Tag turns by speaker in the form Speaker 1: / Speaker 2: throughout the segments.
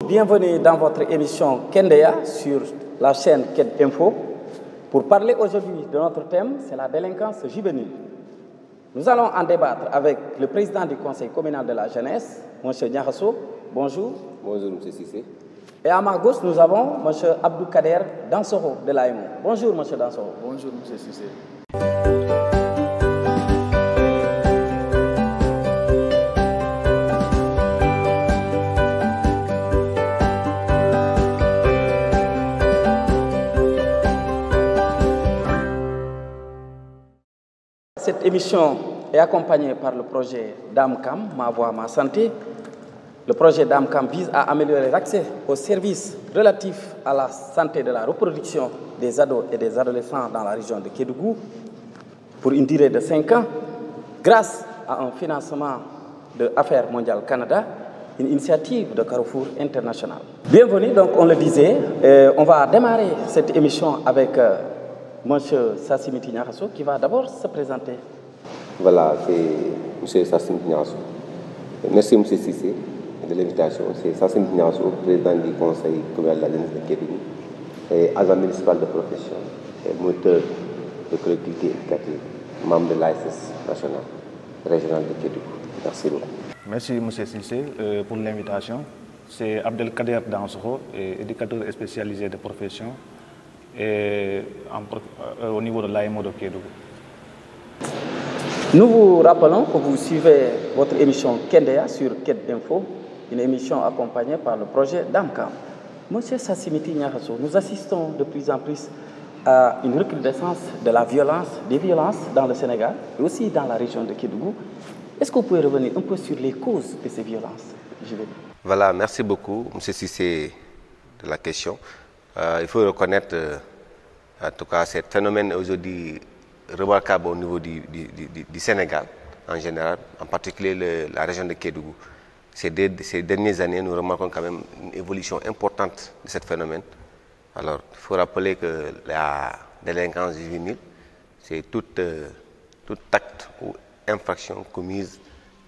Speaker 1: Bienvenue dans votre émission Kendeya sur la chaîne Ked Info. Pour parler aujourd'hui de notre thème, c'est la délinquance juvénile. Nous allons en débattre avec le président du conseil communal de la jeunesse, M. Niakhasso. Bonjour.
Speaker 2: Bonjour, M. Sissé.
Speaker 1: Et à ma gauche, nous avons M. Abdou Kader Dansoro de l'AEMO. Bonjour, M. Dansoro.
Speaker 3: Bonjour, M. Sissé.
Speaker 1: Cette émission est accompagnée par le projet DAMCAM, Ma Voix, Ma Santé. Le projet DAMCAM vise à améliorer l'accès aux services relatifs à la santé de la reproduction des ados et des adolescents dans la région de Kédougou pour une durée de 5 ans grâce à un financement de Affaires mondiales Canada, une initiative de Carrefour International. Bienvenue, donc on le disait, on va démarrer cette émission avec M. Sassimiti Niakhasso qui va d'abord se présenter.
Speaker 2: Voilà, c'est M. Sassimiti Niakhasso. Merci M. Sissé de l'invitation. C'est Sassimiti Niakhasso, président du conseil communal de la jeunesse de Kédougou et agent municipal de profession et moteur de collectivité éducative, membre de l'ASS nationale régionale de Kédougou. Merci beaucoup.
Speaker 3: Merci M. Sissé pour l'invitation. C'est Abdelkader Dansoro, éducateur spécialisé de profession et au niveau de l'AEMO de Kédougou.
Speaker 1: Nous vous rappelons que vous suivez votre émission Kendeya sur Ked Info, une émission accompagnée par le projet DAMCAM. Monsieur Sassimiti Niakhasso, nous assistons de plus en plus à une recrudescence de la violence, des violences dans le Sénégal et aussi dans la région de Kédougou. Est-ce que vous pouvez revenir un peu sur les causes de ces violences?
Speaker 2: Voilà, merci beaucoup M. Sissé de la question. Il faut reconnaître, en tout cas, ce phénomène aujourd'hui remarquable au niveau du Sénégal en général, en particulier la région de Kédougou. Ces dernières années, nous remarquons quand même une évolution importante de ce phénomène. Alors, il faut rappeler que la délinquance juvénile, c'est tout acte ou infraction commise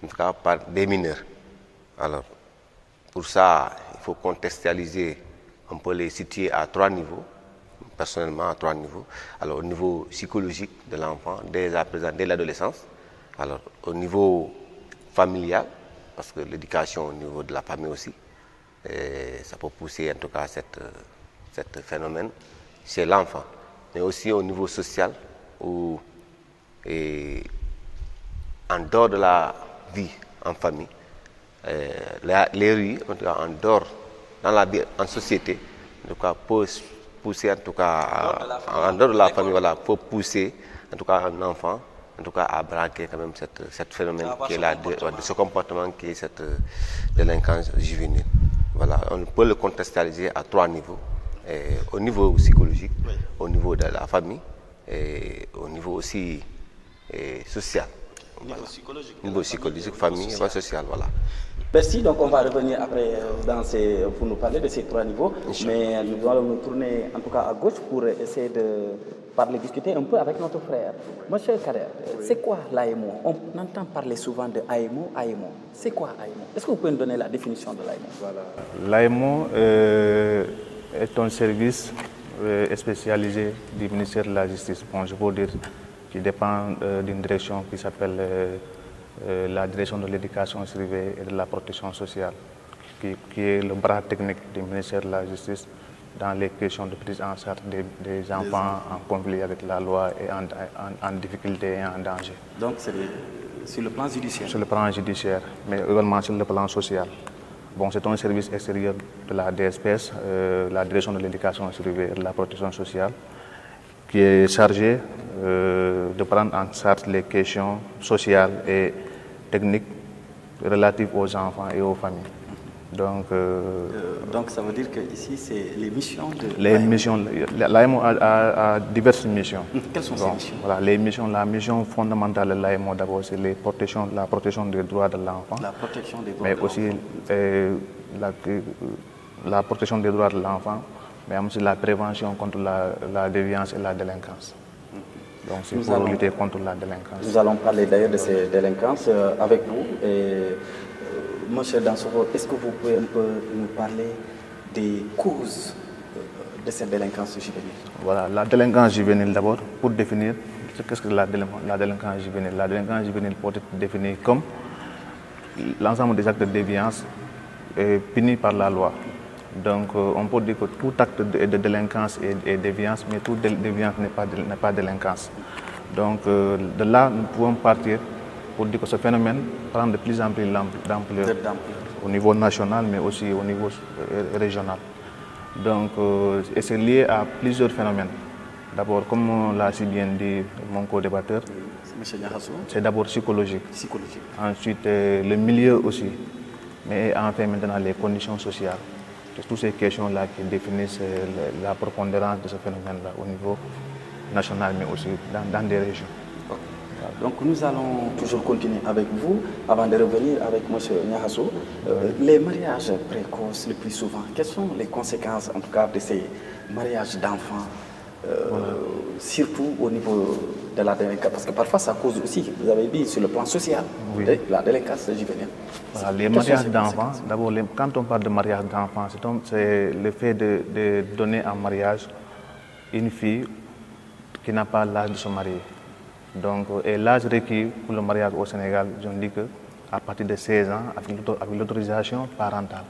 Speaker 2: en tout cas par des mineurs. Alors, pour ça, il faut contextualiser. On peut les situer à 3 niveaux, personnellement à 3 niveaux. Alors au niveau psychologique de l'enfant, dès à présent, dès l'adolescence. Alors au niveau familial, parce que l'éducation au niveau de la famille aussi, ça peut pousser en tout cas cet phénomène chez l'enfant. Mais aussi au niveau social, où en dehors de la vie en famille, les rues, en tout cas en dehors dans la vie en société, en tout cas, peut pousser en tout cas en dehors de la famille, voilà, peut pousser en tout cas un enfant, en tout cas à braquer quand même cette phénomène qui est là de ce comportement qui est cette délinquance juvénile. Voilà, on peut le contextualiser à 3 niveaux, au niveau psychologique, oui, au niveau de la famille et au niveau aussi social.
Speaker 1: Niveau
Speaker 2: voilà.
Speaker 1: psychologique.
Speaker 2: Niveau psychologique, famille et social, voilà.
Speaker 1: Merci, donc on va revenir après pour nous parler de ces 3 niveaux, mais nous allons nous tourner en tout cas à gauche pour essayer de discuter un peu avec notre frère. Monsieur Kader, c'est quoi l'AEMO? On entend parler souvent de AEMO. C'est quoi AEMO? Est-ce que vous pouvez nous donner la définition de l'AEMO?
Speaker 3: Voilà. L'AEMO est un service spécialisé du ministère de la Justice, bon, je veux dire, qui dépend d'une direction qui s'appelle la direction de l'éducation civile et de la protection sociale, qui est le bras technique du ministère de la Justice dans les questions de prise en charge des enfants en conflit avec la loi et en difficulté et en danger.
Speaker 1: Donc c'est sur le plan judiciaire? Sur
Speaker 3: le plan judiciaire, mais également sur le plan social. Bon, c'est un service extérieur de la DSPS, la direction de l'éducation civile et de la protection sociale, qui est chargé de prendre en charge les questions sociales et techniques relatives aux enfants et aux familles. Donc
Speaker 1: ça veut dire que ici c'est les missions de
Speaker 3: l'AEMO a diverses missions.
Speaker 1: Quelles sont ces missions?
Speaker 3: Voilà, la mission fondamentale de l'AEMO d'abord c'est la protection des droits de l'enfant.
Speaker 1: La protection des droits
Speaker 3: mais
Speaker 1: de
Speaker 3: aussi la protection des droits de l'enfant, mais aussi la prévention contre la déviance et la délinquance. Donc c'est pour lutter contre la délinquance.
Speaker 1: Nous allons parler d'ailleurs de ces délinquances avec vous. Et Monsieur Dansokho, est-ce que vous pouvez un peu nous parler des causes de cette délinquance juvénile?
Speaker 3: Voilà, la délinquance juvénile d'abord, pour définir, qu'est-ce que la délinquance juvénile? La délinquance juvénile peut être définie comme l'ensemble des actes de déviance punis par la loi. Donc on peut dire que tout acte de délinquance est déviance, mais toute déviance n'est pas délinquance. Donc de là, nous pouvons partir pour dire que ce phénomène prend de plus en plus d'ampleur au niveau national, mais aussi au niveau régional. Donc, et c'est lié à plusieurs phénomènes. D'abord, comme l'a si bien dit mon co-débatteur, c'est d'abord psychologique. Ensuite, le milieu aussi. Mais enfin, maintenant, les conditions sociales. Toutes ces questions-là qui définissent la prépondérance de ce phénomène-là au niveau national, mais aussi dans des régions.
Speaker 1: Donc nous allons toujours continuer avec vous avant de revenir avec M. Niakhasso. Les mariages précoces le plus souvent, quelles sont les conséquences en tout cas de ces mariages d'enfants, surtout au niveau de la délinquance? Parce que parfois ça cause aussi, vous avez dit, sur le plan social, la délinquance juvénile.
Speaker 3: Voilà, les mariages d'enfants, d'abord quand on parle de mariage d'enfants, c'est le fait de donner en mariage une fille qui n'a pas l'âge de se marier. Donc, et l'âge requis pour le mariage au Sénégal, je dis qu'à partir de 16 ans, avec l'autorisation parentale.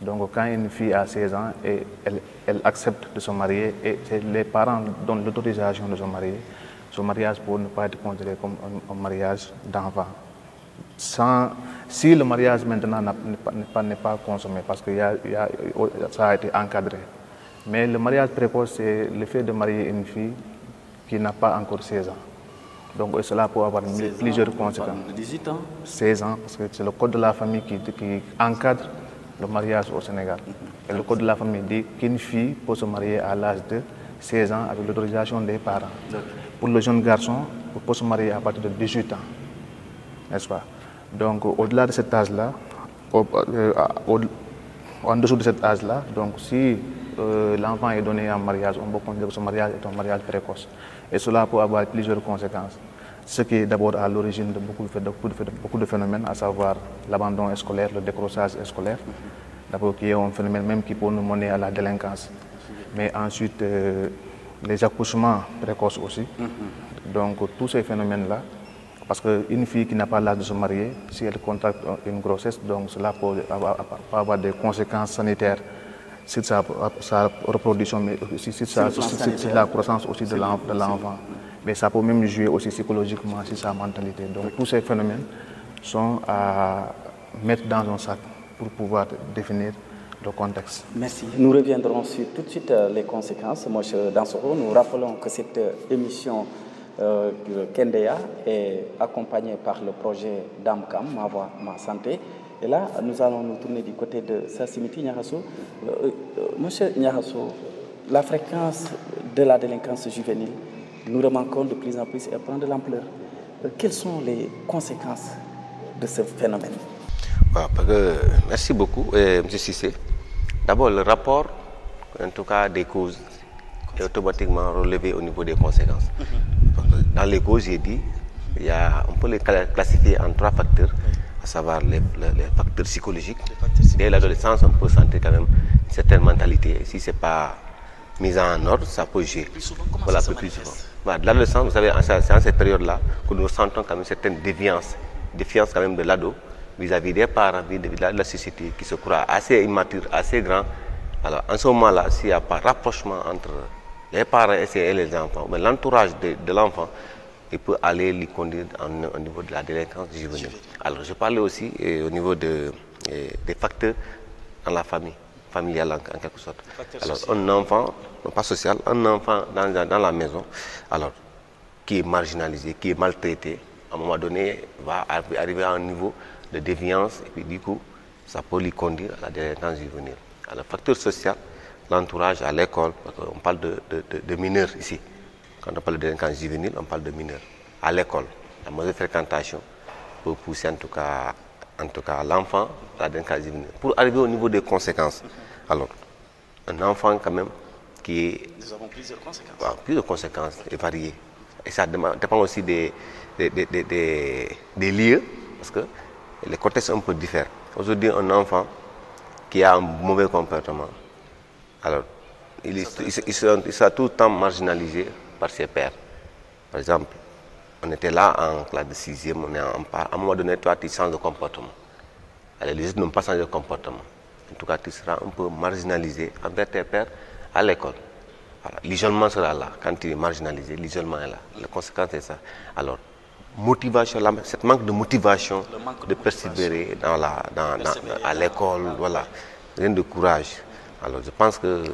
Speaker 3: Donc, quand une fille a 16 ans, elle accepte de se marier et les parents donnent l'autorisation de se marier. Ce mariage pour ne pas être considéré comme un mariage d'enfant. Si le mariage maintenant n'est pas consommé, parce que ça a été encadré. Mais le mariage précoce, c'est le fait de marier une fille qui n'a pas encore 16 ans. Donc cela peut avoir plusieurs conséquences.
Speaker 1: 18 ans
Speaker 3: 16 ans, parce que c'est le code de la famille qui encadre le mariage au Sénégal. Et le code de la famille dit qu'une fille peut se marier à l'âge de 16 ans avec l'autorisation des parents. Pour le jeune garçon, il peut se marier à partir de 18 ans. N'est-ce pas? Donc au-delà de cet âge-là, en dessous de cet âge-là, donc si l'enfant est donné en mariage, on peut considérer que ce mariage est un mariage précoce. Et cela peut avoir plusieurs conséquences. Ce qui est d'abord à l'origine de beaucoup de phénomènes, à savoir l'abandon scolaire, le décrochage scolaire, d'abord qui est un phénomène même qui peut nous mener à la délinquance. Mais ensuite, les accouchements précoces aussi. Donc tous ces phénomènes-là, parce qu'une fille qui n'a pas l'âge de se marier, si elle contracte une grossesse, donc cela peut avoir des conséquences sanitaires sur sa reproduction, mais aussi sur la croissance aussi de l'enfant. Mais ça peut même jouer aussi psychologiquement sur sa mentalité. Donc tous ces phénomènes sont à mettre dans un sac pour pouvoir définir le contexte.
Speaker 1: Merci. Nous reviendrons sur tout de suite les conséquences. M. Dansokho, nous rappelons que cette émission Kendeya est accompagnée par le projet Damcam, Ma Voix, Ma Santé. Et là, nous allons nous tourner du côté de Sassimiti Niakhasso. Monsieur Niakhasso, la fréquence de la délinquance juvénile, nous remarquons de plus en plus, elle prend de l'ampleur. Quelles sont les conséquences de ce phénomène?
Speaker 2: Merci beaucoup, M. Cissé. D'abord, le rapport, en tout cas des causes, est automatiquement relevé au niveau des conséquences. Dans les causes, j'ai dit, on peut les classifier en 3 facteurs, à savoir les facteurs psychologiques. Dès l'adolescence, on peut sentir quand même une certaine mentalité. Si ce n'est pas mis en ordre, ça peut jouer. Voilà, plus souvent. Voilà, l'adolescence, vous savez, c'est en cette période-là que nous ressentons quand même une certaine défiance quand même de l'ado vis-à-vis des parents, vis-à-vis de la société qui se croit assez immature, assez grand. Alors, en ce moment-là, s'il n'y a pas rapprochement entre les parents et les enfants, mais l'entourage de l'enfant, il peut aller lui conduire au niveau de la délinquance juvénile. Alors, je parlais aussi au niveau des facteurs dans la famille, familiale en quelque sorte. Alors, un enfant, non pas social, un enfant dans la maison, alors, qui est marginalisé, qui est maltraité, à un moment donné, va arriver à un niveau de déviance, et puis du coup, ça peut lui conduire à la délinquance juvénile. Alors, facteur social, l'entourage à l'école, on parle de mineurs ici. Quand on parle de délinquance juvénile, on parle de mineurs. À l'école, la mauvaise fréquentation peut pousser en tout cas l'enfant à la délinquance juvénile. Pour arriver au niveau des conséquences, alors, un enfant quand même qui est...
Speaker 1: Nous avons plusieurs conséquences.
Speaker 2: Plusieurs conséquences et variées. Et ça dépend aussi des lieux, parce que les contextes un peu diffèrent. Aujourd'hui, un enfant qui a un mauvais comportement, alors il sera tout le temps marginalisé par ses pairs. Par exemple, on était là en classe de 6e, à un moment donné, toi, tu changes de comportement. Alors, les autres n'ont pas changé de comportement. En tout cas, tu seras un peu marginalisé envers tes pairs à l'école. Voilà. L'isolement sera là. Quand tu es marginalisé, l'isolement est là. La conséquence est ça. Alors, motivation, cette manque de motivation de persévérer à l'école, voilà, rien de courage. Alors, je pense que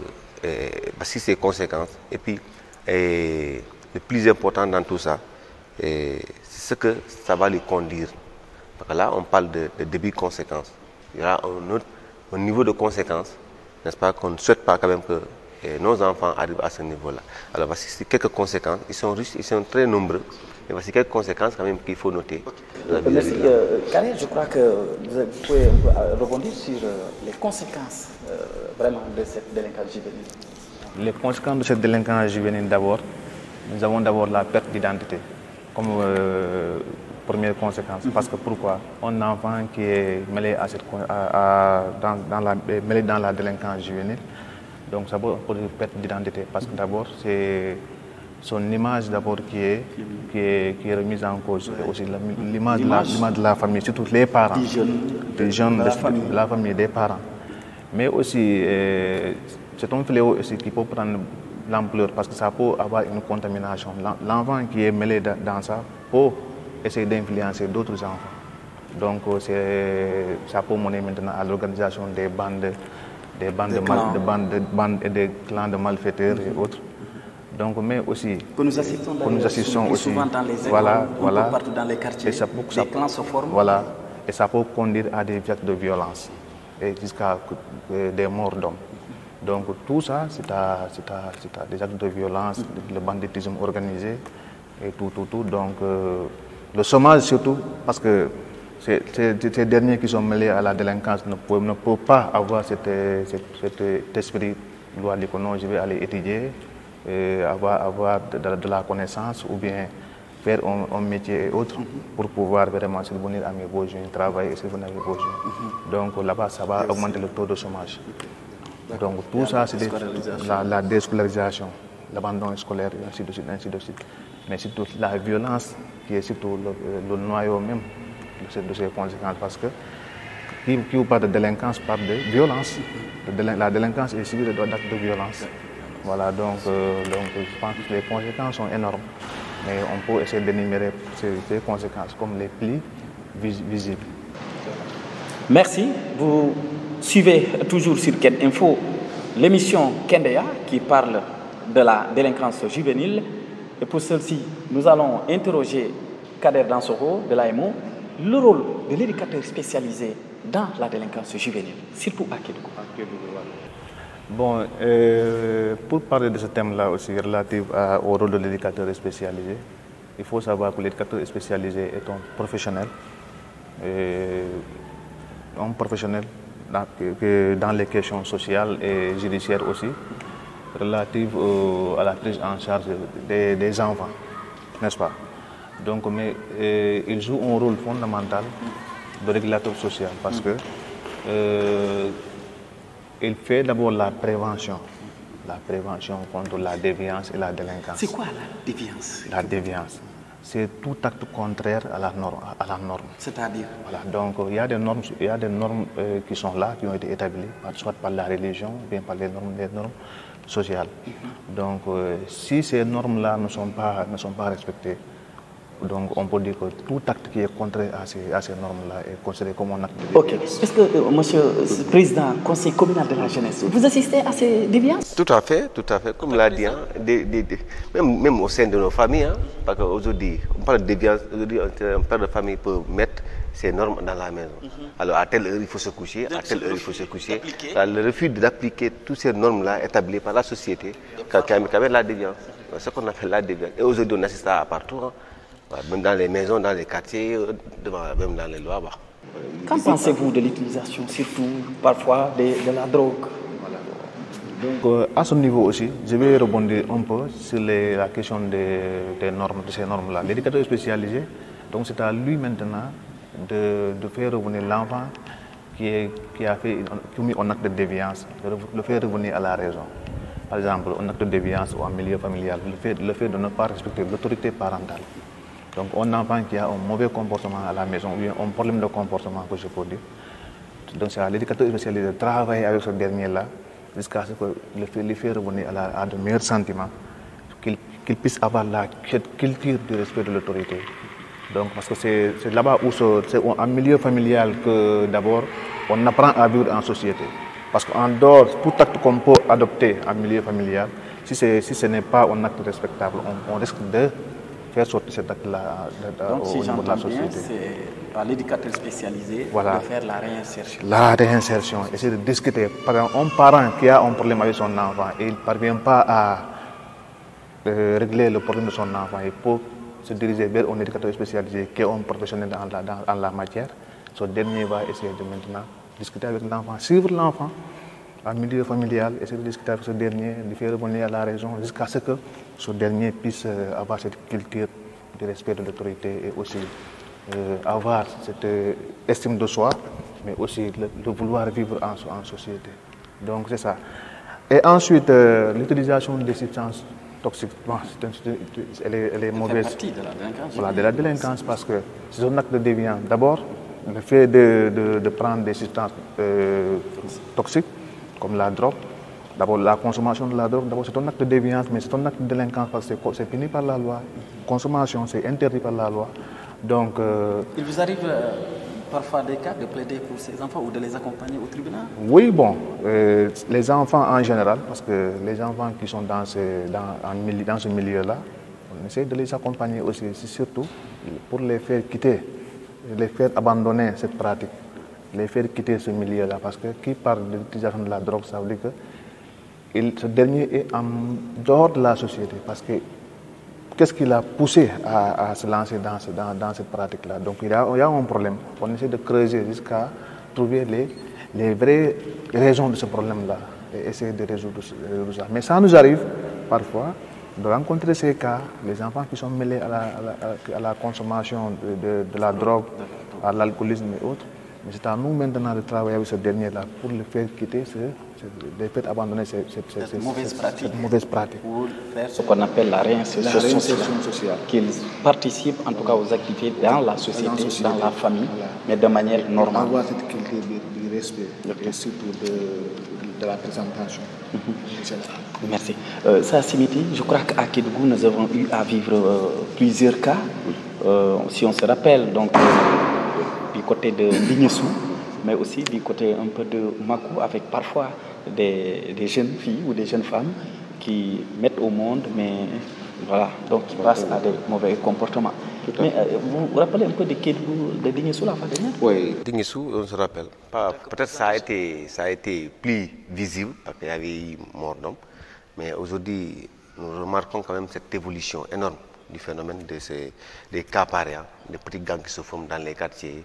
Speaker 2: si ces conséquences, et puis le plus important dans tout ça, c'est ce que ça va lui conduire. Parce que là, on parle de début de conséquences. Il y aura un niveau de conséquences, n'est-ce pas, qu'on ne souhaite pas quand même que nos enfants arrivent à ce niveau-là. Alors voici quelques conséquences. Ils sont riches, ils sont très nombreux. Et voici quelques conséquences quand même qu'il faut noter.
Speaker 1: Merci. Kader, je crois que vous pouvez rebondir sur les conséquences vraiment de cette délinquance juvénile.
Speaker 3: Les conséquences de cette délinquance juvénile, d'abord, nous avons d'abord la perte d'identité comme première conséquence. Parce que pourquoi? Un enfant qui est mêlé, mêlé dans la délinquance juvénile, donc ça peut produire perte d'identité. Parce que d'abord, c'est son image d'abord qui est remise en cause. Et aussi l'image de la famille, surtout les parents, des jeunes de la famille, des parents. Mais aussi, c'est un fléau aussi qui peut prendre l'ampleur parce que ça peut avoir une contamination. L'enfant qui est mêlé dans ça peut essayer d'influencer d'autres enfants. Donc ça peut mener maintenant à l'organisation des bandes et des clans de malfaiteurs et autres. Donc, mais aussi
Speaker 1: que nous assistons aussi souvent dans les écoles, un peu partout dans les quartiers, des clans se forment.
Speaker 3: Voilà, et ça peut conduire à des actes de violence et jusqu'à des morts d'hommes. Donc tout ça, c'est des actes de violence, le banditisme organisé et tout. Donc le chômage surtout, parce que ces derniers qui sont mêlés à la délinquance ne peuvent pas avoir cet esprit de dire que non, je vais aller étudier, avoir de la connaissance ou bien faire un métier et autres pour pouvoir vraiment subvenir à mes besoins, travailler et subvenir à mes besoins. Donc là-bas, ça va augmenter le taux de chômage. Donc tout ça, c'est la déscolarisation, l'abandon scolaire, ainsi de suite. Mais surtout la violence qui est surtout le noyau même de ces conséquences. Parce que qui vous parle de délinquance parle de violence. La délinquance est suivie d'actes de violence. Voilà, donc je pense que les conséquences sont énormes. Mais on peut essayer d'énumérer ces conséquences comme les plus visibles.
Speaker 1: Merci. Vous suivez toujours sur Ken Info l'émission Kendeya qui parle de la délinquance juvénile. Et pour celle-ci, nous allons interroger Kader Dansokho de l'AMO, le rôle de l'éducateur spécialisé dans la délinquance juvénile, surtout à Kédougou.
Speaker 3: Bon, pour parler de ce thème-là aussi relatif au rôle de l'éducateur spécialisé, il faut savoir que l'éducateur spécialisé est un professionnel dans les questions sociales et judiciaires aussi, relatives à la prise en charge des enfants, n'est-ce pas? Donc, mais il joue un rôle fondamental de régulateur social parce que il fait d'abord la prévention contre la déviance et la délinquance.
Speaker 1: C'est quoi la déviance?
Speaker 3: La déviance, c'est tout acte contraire à la norme.
Speaker 1: C'est-à-dire?
Speaker 3: Voilà, donc il y a des normes qui sont là, qui ont été établies, soit par la religion, ou bien par les normes sociales. Donc si ces normes-là ne sont pas respectées, donc on peut dire que tout acte qui est contraire à ces normes-là est considéré comme un acte de déviance.
Speaker 1: Ok. Est-ce que, monsieur le président conseil communal de la jeunesse, vous assistez à ces déviances?
Speaker 2: Tout à fait. Comme l'a dit, hein, même au sein de nos familles, hein, parce qu'aujourd'hui, on parle de déviance, aujourd'hui, un père de famille peut mettre ces normes dans la maison. Alors à telle heure il faut se coucher, à telle heure il faut se coucher. Le refus d'appliquer toutes ces normes-là établies par la société, qui amène la déviance. C'est ce qu'on appelle la déviance. Et aujourd'hui, on assiste à partout. Hein. Même dans les maisons, dans les quartiers, même dans les lois.
Speaker 1: Qu'en pensez-vous de l'utilisation, surtout parfois, de la drogue?
Speaker 3: Donc à ce niveau aussi, je vais rebondir un peu sur la question de ces normes-là. L'éducateur spécialisé, donc c'est à lui maintenant de faire revenir l'enfant qui a commis un acte de déviance, le fait revenir à la raison. Par exemple, un acte de déviance ou en milieu familial, le fait de ne pas respecter l'autorité parentale. Donc, un enfant qui a un mauvais comportement à la maison, ou bien un problème de comportement, que je peux dire. Donc, c'est à l'éducateur spécialisé de travailler avec ce dernier-là, jusqu'à ce que le fait revenir à de meilleurs sentiments, qu'il puisse avoir la culture du respect de l'autorité. Donc, parce que c'est là-bas où c'est en milieu familial que d'abord on apprend à vivre en société. Parce qu'en dehors, tout acte qu'on peut adopter en milieu familial, si ce n'est pas un acte respectable, on risque de faire sortir cet acte-là
Speaker 1: au niveau de la société. C'est à l'éducateur spécialisé de faire la réinsertion.
Speaker 3: La réinsertion, essayer de discuter. Par exemple, un parent qui a un problème avec son enfant et il ne parvient pas à régler le problème de son enfant, il peut se diriger vers un éducateur spécialisé qui est un professionnel dans la matière. Ce dernier va essayer de maintenant discuter avec l'enfant, suivre l'enfant en milieu familial, essayer de discuter avec ce dernier, de faire revenir à la raison jusqu'à ce que ce dernier puisse avoir cette culture du respect de l'autorité et aussi avoir cette estime de soi, mais aussi le vouloir vivre en société. Donc c'est ça. Et ensuite, l'utilisation des substances toxiques, bon, elle est mauvaise.
Speaker 1: Ça fait partie de la délinquance.
Speaker 3: Voilà, de la délinquance parce que c'est un acte de déviance. D'abord, le fait de prendre des substances toxiques, comme la drogue. D'abord, la consommation de la drogue, c'est un acte de déviance, mais c'est un acte de délinquance parce que c'est puni par la loi. Consommation, c'est interdit par la loi. Donc,
Speaker 1: il vous arrive parfois des cas de plaider pour ces enfants ou de les accompagner au tribunal?
Speaker 3: Oui, bon, les enfants en général, parce que les enfants qui sont dans ce milieu-là, on essaie de les accompagner aussi, surtout pour les faire quitter, les faire abandonner cette pratique, les faire quitter ce milieu-là, parce que qui parle de l'utilisation de la drogue, ça veut dire que ce dernier est en dehors de la société, parce que qu'est-ce qui l'a poussé à se lancer dans cette pratique-là? Donc il y a un problème. On essaie de creuser jusqu'à trouver les vraies raisons de ce problème-là et essayer de résoudre ça. Mais ça nous arrive parfois de rencontrer ces cas, les enfants qui sont mêlés à la consommation de la drogue, à l'alcoolisme et autres. Mais c'est à nous maintenant de travailler avec ce dernier-là pour le faire quitter, de faire abandonner cette mauvaise pratique.
Speaker 1: Pour faire ce qu'on appelle la réinsertion sociale. Qu'ils participent en tout cas aux activités dans la société, dans la famille, mais de manière normale.
Speaker 4: Avoir cette culture du respect et surtout de la présentation.
Speaker 1: Merci. Ça, Simiti, je crois qu'à Kédougou, nous avons eu à vivre plusieurs cas. Si on se rappelle, donc, du côté de Bignessou, mais aussi du côté un peu de Makou, avec parfois des jeunes filles ou des jeunes femmes qui mettent au monde, mais voilà, donc qui passent à des mauvais comportements. Mais vous vous rappelez un peu de Kédougou, de Bignessou la fois dernière?
Speaker 2: Oui, Bignessou, on se rappelle. Peut-être ça a été plus visible parce qu'il y avait eu mort d'homme, mais aujourd'hui, nous remarquons quand même cette évolution énorme du phénomène des cas pareils, des petits gangs qui se forment dans les quartiers.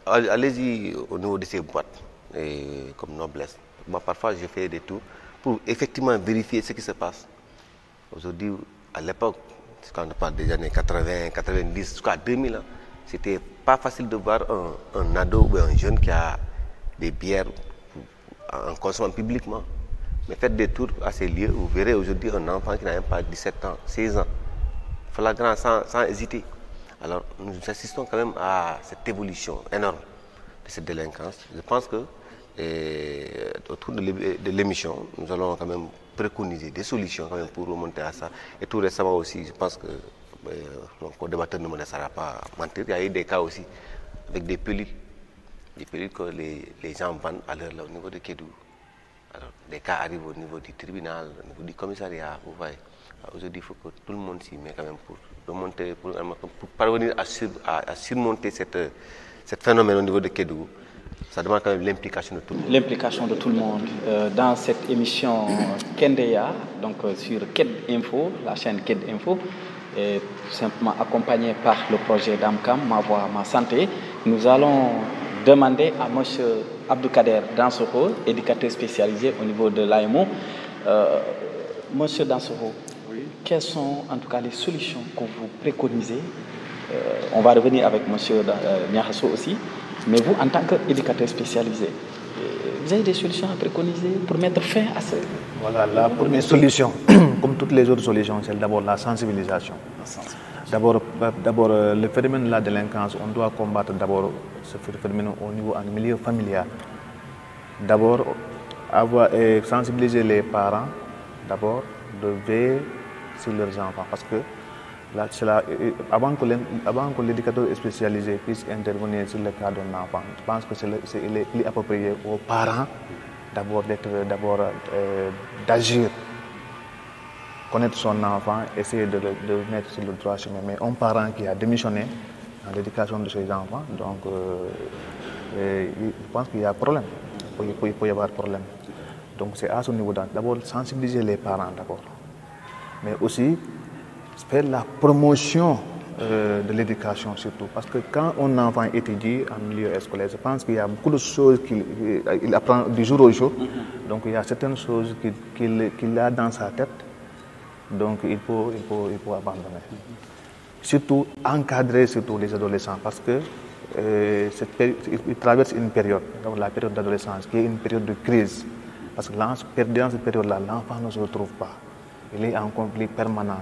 Speaker 2: Allez-y au niveau de ces boîtes, comme Noblesse. Moi, parfois, je fais des tours pour effectivement vérifier ce qui se passe. Aujourd'hui, à l'époque, quand on parle des années 80, 90, jusqu'à 2000, c'était pas facile de voir un ado ou un jeune qui a des bières en consommant publiquement. Mais faites des tours à ces lieux, vous verrez aujourd'hui un enfant qui n'a même pas 17 ans, 16 ans, flagrant sans hésiter. Alors nous assistons quand même à cette évolution énorme de cette délinquance. Je pense que autour de l'émission, nous allons quand même préconiser des solutions quand même pour remonter à ça. Et tout récemment aussi, je pense que le débatteur ne me laissera pas mentir, il y a eu des cas aussi avec des pilules que les gens vendent à l'heure là au niveau de Kédougou. Alors, des cas arrivent au niveau du tribunal, au niveau du commissariat, vous voyez. Aujourd'hui, il faut que tout le monde s'y met quand même pour remonter, pour parvenir à surmonter ce phénomène au niveau de Kédougou. Ça demande quand même l'implication de tout le monde.
Speaker 1: L'implication de tout le monde. Dans cette émission Kendeya, donc sur Ked Info, la chaîne Ked Info, et tout simplement accompagné par le projet Damkam, Ma Voix, Ma Santé, nous allons demander à M. Abdoukader Dansokho, éducateur spécialisé au niveau de l'AMO. Monsieur Dansokho, oui. Quelles sont en tout cas les solutions que vous préconisez? On va revenir avec M. Niahasso aussi. Mais vous, en tant qu'éducateur spécialisé, vous avez des solutions à préconiser pour mettre fin à ce...
Speaker 3: Voilà, la première solution, comme toutes les autres solutions, c'est d'abord la sensibilisation. D'abord, le phénomène de la délinquance, on doit combattre d'abord ce phénomène au niveau en milieu familial. D'abord, sensibiliser les parents, d'abord, de veiller sur leurs enfants. Parce que avant que l'éducateur spécialisé puisse intervenir sur le cas d'un enfant, je pense que il est plus approprié aux parents d'agir, connaître son enfant, essayer de le mettre sur le droit chemin. Mais un parent qui a démissionné dans l'éducation de ses enfants, donc je pense qu'il y a problème. Il peut y avoir problème. Donc c'est à ce niveau d'abord sensibiliser les parents d'abord, mais aussi faire la promotion de l'éducation surtout. Parce que quand un enfant étudie en milieu scolaire, je pense qu'il y a beaucoup de choses qu'il apprend du jour au jour. Donc il y a certaines choses qu'il a dans sa tête. Donc il faut abandonner. Surtout encadrer surtout les adolescents parce que ils traversent une période, donc la période d'adolescence, qui est une période de crise. Parce que dans cette période-là, l'enfant ne se retrouve pas. Il est en conflit permanent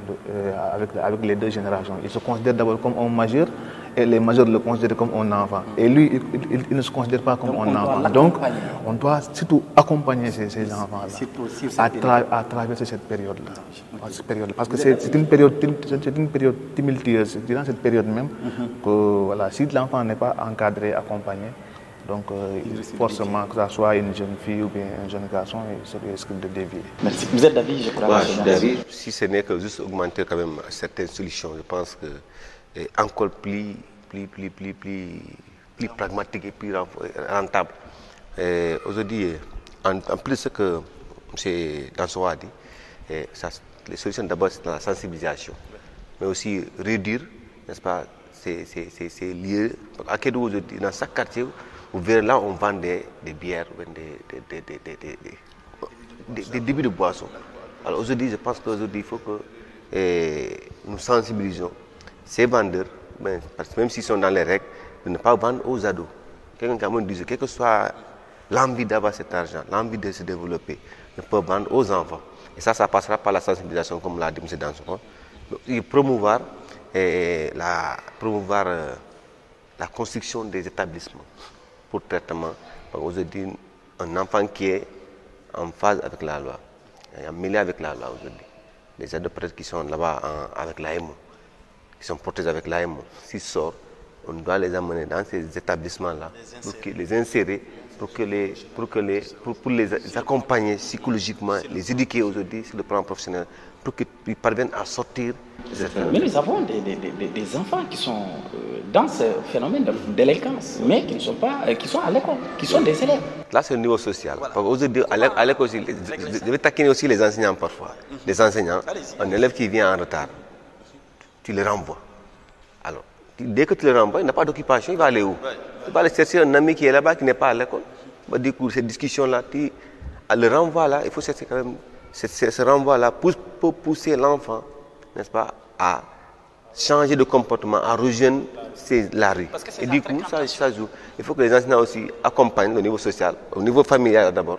Speaker 3: avec les deux générations. Il se considère d'abord comme un majeur et les majeurs le considèrent comme un enfant. Et lui, il ne se considère pas comme un enfant. Donc, on doit surtout accompagner ces enfants-là à traverser cette période-là. Parce que c'est une période tumultueuse. C'est dans cette période même que voilà, si l'enfant n'est pas encadré, accompagné, donc forcément que ce soit une jeune fille ou bien un jeune garçon, il risque de dévier.
Speaker 1: Merci. Vous êtes d'avis, je crois.
Speaker 2: Je suis d'avis. Si ce n'est que juste augmenter quand même certaines solutions, je pense que encore plus pragmatique et plus rentable. Aujourd'hui, en plus de ce que M. Danso a dit, les solutions d'abord c'est dans la sensibilisation, mais aussi réduire, n'est-ce pas, ces lieux. À Kédougou aujourd'hui, dans chaque quartier, vous verrez là on vend des bières, des débits de boissons. Alors aujourd'hui, je pense qu'aujourd'hui il faut que nous sensibilisions ces vendeurs, parce que même s'ils sont dans les règles, de ne pas vendre aux ados. Quelqu'un qui me disait, quelle que soit l'envie d'avoir cet argent, l'envie de se développer, ne peut vendre aux enfants. Et ça passera par la sensibilisation, comme l'a dit M. Danson. Et promouvoir la construction des établissements pour traitement. Aujourd'hui, un enfant qui est en phase avec la loi, en mêlé avec la loi aujourd'hui. Les ados peut-être qui sont là-bas avec l'AMO, qui sont protégés avec l'AMO, s'ils sortent, on doit les amener dans ces établissements-là, pour les insérer, pour les accompagner psychologiquement, les éduquer aujourd'hui sur le plan professionnel, pour qu'ils parviennent à sortir.
Speaker 1: Mais nous avons des enfants qui sont dans ce phénomène de délinquance, mais qui ne sont pas, qui sont à l'école, qui sont des élèves.
Speaker 2: Là, c'est au niveau social. Aujourd'hui, à l'école aussi, je vais taquiner aussi les enseignants parfois. Les enseignants, un élève qui vient en retard, tu le renvoies. Alors, dès que tu le renvoies, il n'a pas d'occupation, il va aller où? Il va aller chercher un ami qui est là-bas, qui n'est pas à l'école. Du coup, cette discussion-là, le renvoi-là, il faut chercher quand même ce renvoi-là pour pousser l'enfant, n'est-ce pas, à changer de comportement, à rejoindre la rue. Et du coup, ça joue. Il faut que les enseignants aussi accompagnent au niveau social, au niveau familial d'abord,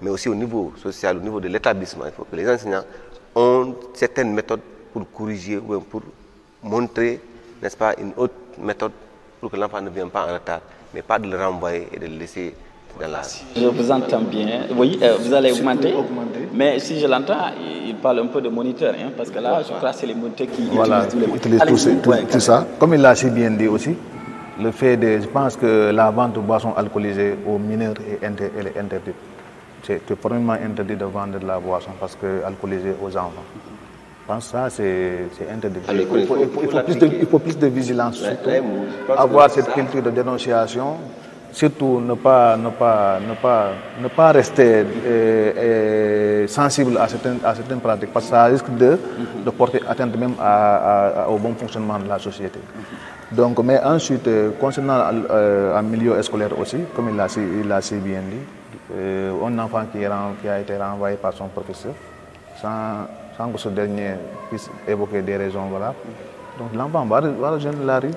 Speaker 2: mais aussi au niveau social, au niveau de l'établissement. Il faut que les enseignants ont certaines méthodes pour corriger ou pour montrer, n'est-ce pas, une autre méthode pour que l'enfant ne vienne pas en retard, mais pas de le renvoyer et de le laisser dans la...
Speaker 1: Je vous entends bien. Oui, vous allez augmenter. Mais si je l'entends, il parle un peu de moniteur, hein, parce que là, je crois que c'est les moniteurs qui
Speaker 3: utilisent tout ça. Comme il l'a si bien dit aussi, le fait de... Je pense que la vente de boissons alcoolisées aux mineurs est interdite. C'est formellement interdit de vendre de la boisson parce que alcoolisée aux enfants. Je pense que ça, c'est interdit. Il faut plus de vigilance, surtout, avoir cette culture de dénonciation, surtout ne pas rester sensible à certaines pratiques, parce que ça risque de porter atteinte même au bon fonctionnement de la société. Donc, mais ensuite, concernant un milieu scolaire aussi, comme il l'a si bien dit, un enfant qui a été renvoyé par son professeur, sans que ce dernier puisse évoquer des raisons valables, Donc l'enfant va rejoindre la rue.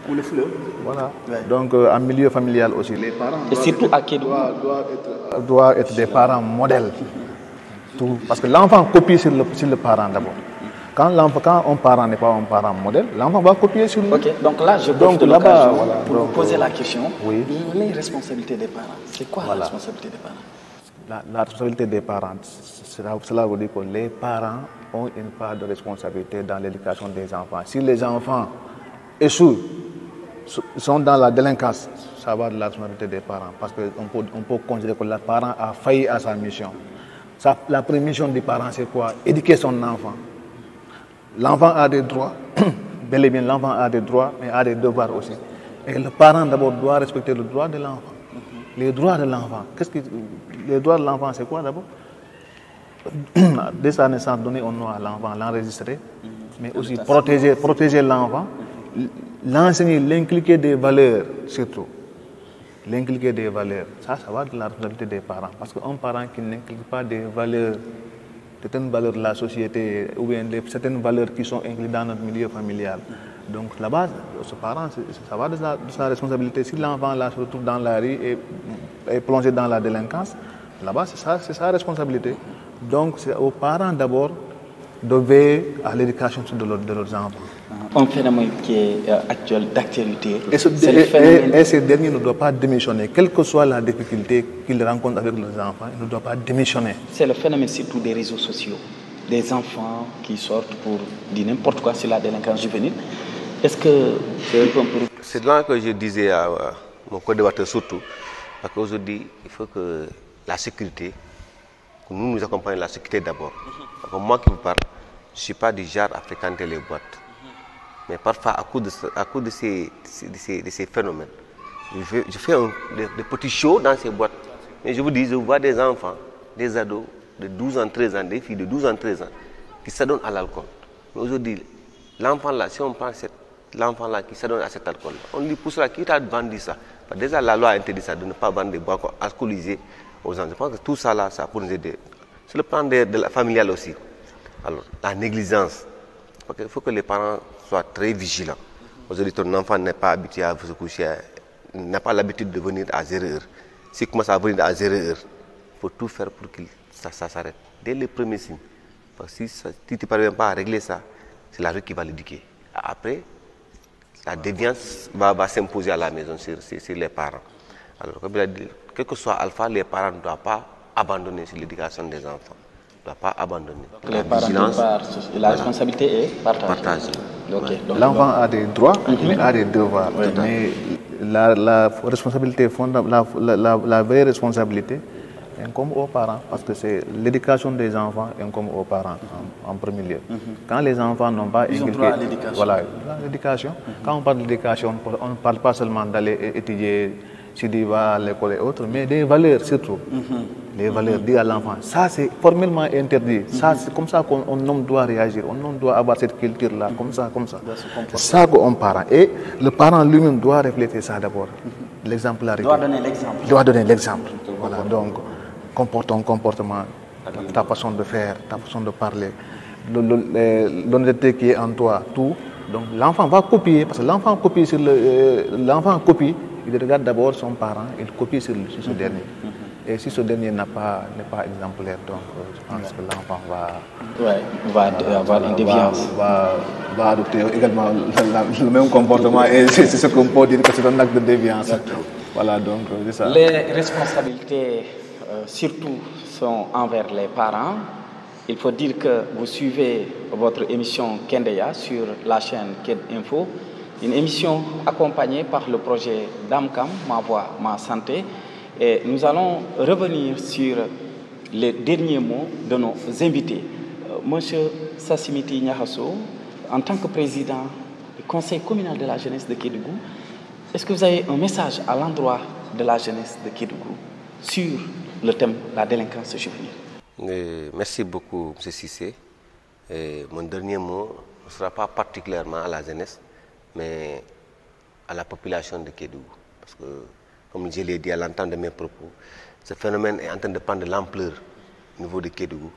Speaker 4: Ou le fleuve.
Speaker 3: Voilà.
Speaker 4: Ouais.
Speaker 3: Donc en milieu familial aussi.
Speaker 4: Les parents
Speaker 1: Et surtout à Kédougou.
Speaker 3: doivent être des parents modèles. Tout. Parce que l'enfant copie sur le parent d'abord. Quand un parent n'est pas un parent modèle, l'enfant va copier sur lui.
Speaker 1: Ok, donc là, je
Speaker 3: Donc,
Speaker 1: profite de
Speaker 3: là-bas,
Speaker 1: l'occasion
Speaker 3: voilà,
Speaker 1: pour
Speaker 3: donc,
Speaker 1: vous poser la question.
Speaker 3: Oui.
Speaker 1: Les responsabilités des parents, c'est quoi la responsabilité des parents?
Speaker 3: La responsabilité des parents, cela veut dire que les parents ont une part de responsabilité dans l'éducation des enfants. Si les enfants échouent, sont dans la délinquance, ça va de la responsabilité des parents. Parce qu'on peut considérer que le parent a failli à sa mission. La première mission du parent, c'est quoi? Éduquer son enfant. L'enfant a des droits, bel et bien l'enfant a des droits, mais a des devoirs aussi. Et le parent d'abord doit respecter le droit de l'enfant. Les droits de l'enfant. Les droits de l'enfant, c'est quoi d'abord? Dès sa naissance, donner un nom à l'enfant, l'enregistrer, mais aussi protéger l'enfant, l'enseigner, l'inculquer des valeurs surtout. L'inculquer des valeurs. Ça va de la responsabilité des parents. Parce qu'un parent qui n'inculque pas des valeurs, certaines valeurs de la société ou bien certaines valeurs qui sont incluses dans notre milieu familial. Donc là-bas, ce parent, ça va de sa responsabilité. Si l'enfant là se retrouve dans la rue et est plongé dans la délinquance, là-bas, c'est sa responsabilité. Donc c'est aux parents d'abord de veiller à l'éducation de leurs enfants.
Speaker 1: Un phénomène qui est actuel, d'actualité.
Speaker 3: Et ces derniers ne doivent pas démissionner. Quelle que soit la difficulté qu'ils rencontrent avec leurs enfants, ils ne doivent pas démissionner.
Speaker 1: C'est le phénomène surtout des réseaux sociaux. Des enfants qui sortent pour dire n'importe quoi sur la délinquance juvénile. Est-ce que
Speaker 2: c'est là que je disais à mon co-débatteur surtout, parce qu'aujourd'hui, il faut que la sécurité, que nous accompagnions la sécurité d'abord. Moi qui vous parle, je ne suis pas du genre à fréquenter les boîtes. Mais parfois, à cause de ces phénomènes, je fais des petits shows dans ces boîtes. Mais je vous dis, je vois des enfants, des ados de 12 ans, 13 ans, des filles de 12 ans, 13 ans, qui s'adonnent à l'alcool. Mais aujourd'hui, l'enfant là, si on prend l'enfant là qui s'adonne à cet alcool, on lui pousse là, qui t'a vendu ça? Déjà, la loi a interdit ça, de ne pas vendre des boissons alcoolisées aux enfants. Je pense que tout ça là, ça peut nous aider. C'est le plan de la familiale aussi. Alors, la négligence. Il faut que les parents soient très vigilants. Aujourd'hui, ton enfant n'est pas habitué à se coucher, n'a pas l'habitude de venir à 0 heure. S'il commence à venir à 0 heure, il faut tout faire pour que ça s'arrête. Dès les premiers signes. Parce que si tu ne parviens pas à régler ça, c'est la rue qui va l'éduquer. Après, la déviance va s'imposer à la maison sur les parents. Alors, comme il a dit, quel que soit alpha, les parents ne doivent pas abandonner sur l'éducation des enfants. Ne doivent pas abandonner.
Speaker 1: Les parents, la responsabilité est partagée.
Speaker 2: Okay.
Speaker 3: L'enfant a des droits, mais a des devoirs. Mais la responsabilité la vraie responsabilité incombe aux parents, parce que c'est l'éducation des enfants incombe aux parents en premier lieu. Quand les enfants n'ont pas
Speaker 1: droit à l'éducation.
Speaker 3: Voilà, l'éducation. Quand on parle d'éducation, on ne parle pas seulement d'aller étudier si tu vas à l'école et autres, mais des valeurs surtout. Les valeurs dites à l'enfant. Ça, c'est formellement interdit. Ça, c'est comme ça qu'un homme doit réagir. Un homme doit avoir cette culture-là, comme ça. C'est ça qu'on parle. Et le parent lui-même doit refléter ça d'abord. L'exemplarité. Doit donner l'exemple. Voilà, donc, ton comportement, ta façon de faire, ta façon de parler, l'honnêteté qui est en toi, tout. Donc, l'enfant va copier, parce que l'enfant copie il regarde d'abord son parent, il copie sur ce dernier. Et si ce dernier n'est pas exemplaire, donc je pense que l'enfant
Speaker 1: va avoir une déviance.
Speaker 3: Va adopter également le même comportement, et c'est ce qu'on peut dire que c'est un acte de déviance. Voilà, donc c'est ça.
Speaker 1: Les responsabilités, surtout, sont envers les parents. Il faut dire que vous suivez votre émission Kendeya sur la chaîne Ked Info, une émission accompagnée par le projet Damkam, Ma Voix, Ma Santé. Et nous allons revenir sur les derniers mots de nos invités. Monsieur Sassimiti Nyahasso, en tant que président du Conseil communal de la jeunesse de Kédougou, est-ce que vous avez un message à l'endroit de la jeunesse de Kédougou sur le thème de la délinquance juvénile?
Speaker 2: Merci beaucoup, M. Cissé. Mon dernier mot ne sera pas particulièrement à la jeunesse, mais à la population de Kédougou. Parce que, comme je l'ai dit à l'entente de mes propos, ce phénomène est en train de prendre de l'ampleur au niveau de Kédougou.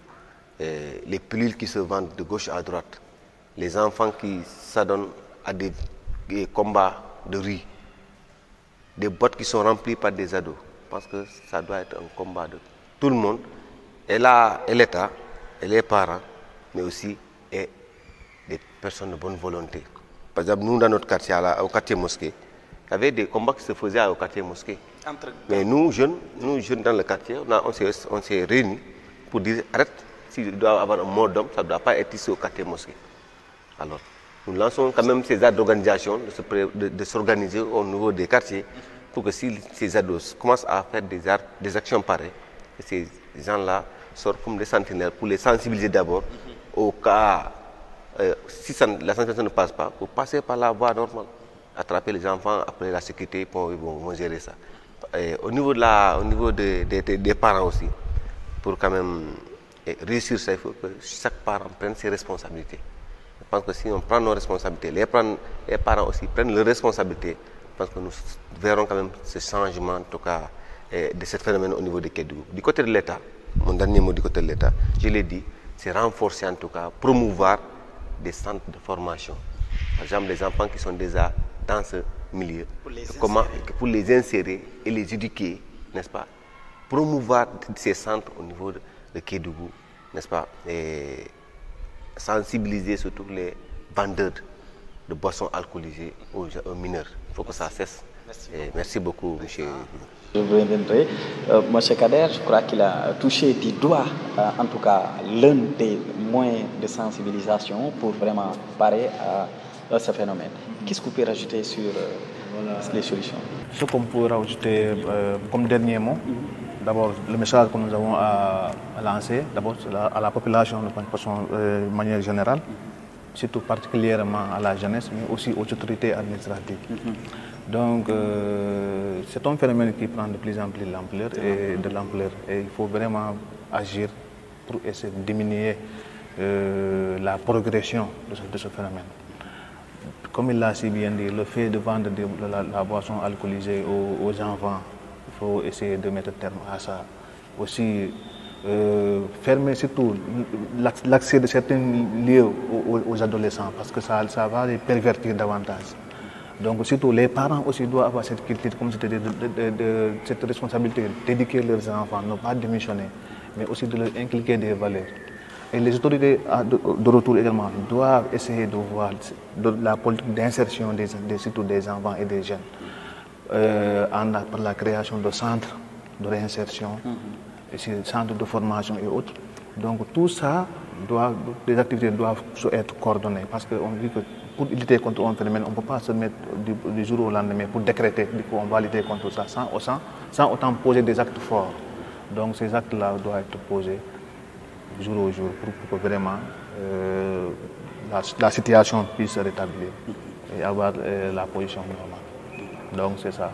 Speaker 2: Les pilules qui se vendent de gauche à droite, les enfants qui s'adonnent à des combats de rue, des boîtes qui sont remplies par des ados. Je pense que ça doit être un combat de tout le monde, et l'État, et les parents, mais aussi et des personnes de bonne volonté. Par exemple, nous, dans notre quartier, au quartier mosquée, il y avait des combats qui se faisaient au quartier mosquée. Mais nous, jeunes dans le quartier, on s'est réunis pour dire, arrête, s'il doit y avoir un mot d'homme, ça ne doit pas être ici au quartier mosquée. Alors, nous lançons quand même ces actes d'organisation, de s'organiser au niveau des quartiers, pour que si ces ados commencent à faire des actions pareilles, que ces gens-là sortent comme des sentinelles pour les sensibiliser d'abord au cas, si la sensibilisation ne passe pas, pour passer par la voie normale, attraper les enfants, après la sécurité, ils vont gérer ça. Et au niveau des parents aussi, pour quand même réussir ça, il faut que chaque parent prenne ses responsabilités. Je pense que si on prend nos responsabilités, les parents aussi prennent leurs responsabilités, je pense que nous verrons quand même ce changement, en tout cas, de ce phénomène au niveau de Kédougou. Du côté de l'État, mon dernier mot du côté de l'État, je l'ai dit, c'est renforcer en tout cas, promouvoir des centres de formation. Par exemple, les enfants qui sont déjà dans ce milieu, pour les insérer et les éduquer, n'est-ce pas? Promouvoir ces centres au niveau de Kédougou, n'est-ce pas? Et sensibiliser surtout les vendeurs de boissons alcoolisées aux mineurs. Il faut que ça cesse. Merci beaucoup, monsieur.
Speaker 1: Je vous reviendrai. Monsieur Kader, je crois qu'il a touché du doigt, en tout cas, l'un des moyens de sensibilisation pour vraiment parer à ce phénomène. Qu'est-ce que vous pouvez rajouter sur les solutions?
Speaker 3: Ce qu'on peut rajouter comme dernier mot, d'abord le message que nous avons à lancer, d'abord à la population de manière générale, surtout particulièrement à la jeunesse, mais aussi aux autorités administratives. Donc c'est un phénomène qui prend de plus en plus l'ampleur et il faut vraiment agir pour essayer de diminuer la progression de ce phénomène. Comme il l'a si bien dit, le fait de vendre la boisson alcoolisée aux enfants, il faut essayer de mettre terme à ça. Aussi, fermer surtout l'accès de certains lieux aux adolescents parce que ça va les pervertir davantage. Donc surtout les parents aussi doivent avoir cette culture, comme c'était cette responsabilité d'éduquer leurs enfants, ne pas démissionner, mais aussi de leur inculquer des valeurs. Et les autorités de retour également doivent essayer de voir la politique d'insertion surtout des enfants et des jeunes par la création de centres de réinsertion, et centres de formation et autres. Donc tout ça, les activités doivent être coordonnées parce qu'on dit que pour lutter contre un phénomène, on ne peut pas se mettre du jour au lendemain pour décréter qu'on va lutter contre ça sans autant poser des actes forts. Donc ces actes-là doivent être posés jour au jour pour que vraiment la situation puisse se rétablir et avoir la position normale. Donc c'est ça.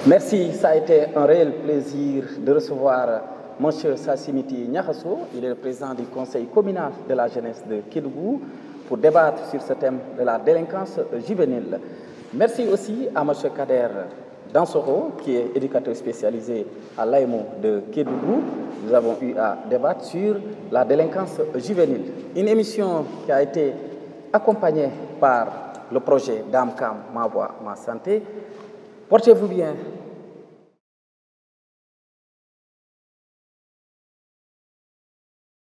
Speaker 1: Merci, ça a été un réel plaisir de recevoir M. Sassimiti Niakhasso. Il est le président du conseil communal de la jeunesse de Kédougou pour débattre sur ce thème de la délinquance juvénile. Merci aussi à M. Kader Dansoro, qui est éducateur spécialisé à l'AEMO de Kédougou. Nous avons eu à débattre sur la délinquance juvénile. Une émission qui a été accompagnée par le projet Dame Cam, Ma Voix, Ma Santé. Portez-vous bien.